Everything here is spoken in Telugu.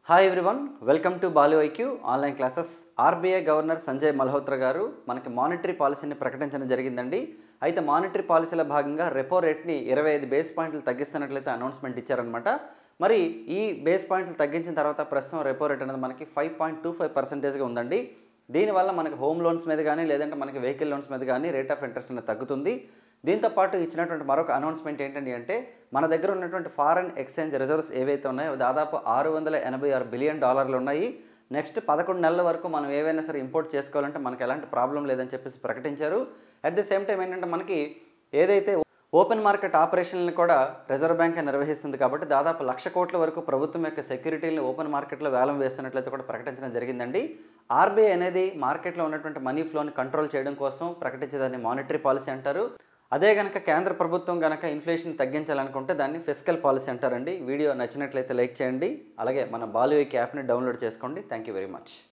Hi everyone, welcome to Balu IQ online classes. RBI governor Sanjay Malhotra గారు మనకి మానిటరీ పాలసీని ప్రకటించడం జరిగిందండి. అయితే మానిటరీ పాలసీలో భాగంగా రెపో రేట్ని 25 బేస్ పాయింట్లు తగ్గిస్తున్నట్లయితే అనౌన్స్మెంట్ ఇచ్చారనమాట. మరి ఈ బేస్ పాయింట్లు తగ్గించిన తర్వాత ప్రస్తుతం రెపో రేట్ అనేది మనకి 5.25% ఉందండి. దీనివల్ల మనకి హోమ్ లోన్స్ మీద కానీ లేదంటే మనకి వెహికల్ లోన్స్ మీద కానీ రేట్ ఆఫ్ ఇంట్రెస్ట్ అనేది తగ్గుతుంది. దీంతో పాటు ఇచ్చినటువంటి మరొక అనౌన్స్మెంట్ ఏంటండి అంటే మన దగ్గర ఉన్నటువంటి ఫారెన్ ఎక్స్చేంజ్ రిజర్వ్స్ ఏవైతే ఉన్నాయో దాదాపు $686 బిలియన్ ఉన్నాయి. నెక్స్ట్ 11 నెలల వరకు మనం ఏవైనా సరే ఇంపోర్ట్ చేసుకోవాలంటే మనకి ఎలాంటి ప్రాబ్లం లేదని చెప్పేసి ప్రకటించారు. అట్ ది సేమ్ టైం ఏంటంటే మనకి ఏదైతే ఓపెన్ మార్కెట్ ఆపరేషన్లను కూడా రిజర్వ్ బ్యాంక్ నిర్వహిస్తుంది కాబట్టి దాదాపు 1,00,000 కోట్ల వరకు ప్రభుత్వం యొక్క సెక్యూరిటీలను ఓపెన్ మార్కెట్లో వేలం వేస్తున్నట్లయితే కూడా ప్రకటించడం జరిగిందండి. ఆర్బీఐ అనేది మార్కెట్లో ఉన్నటువంటి మనీ ఫ్లోని కంట్రోల్ చేయడం కోసం ప్రకటించేదాన్ని మానిటరీ పాలసీ అంటారు. అదే కనుక కేంద్ర ప్రభుత్వం కనుక ఇన్ఫ్లేషన్ తగ్గించాలనుకుంటే దాన్ని ఫిస్కల్ పాలసీ అంటారండి. వీడియో నచ్చినట్లయితే లైక్ చేయండి. అలాగే మన బాలు ఐక్యూ యాప్ని డౌన్లోడ్ చేసుకోండి. Thank you very much.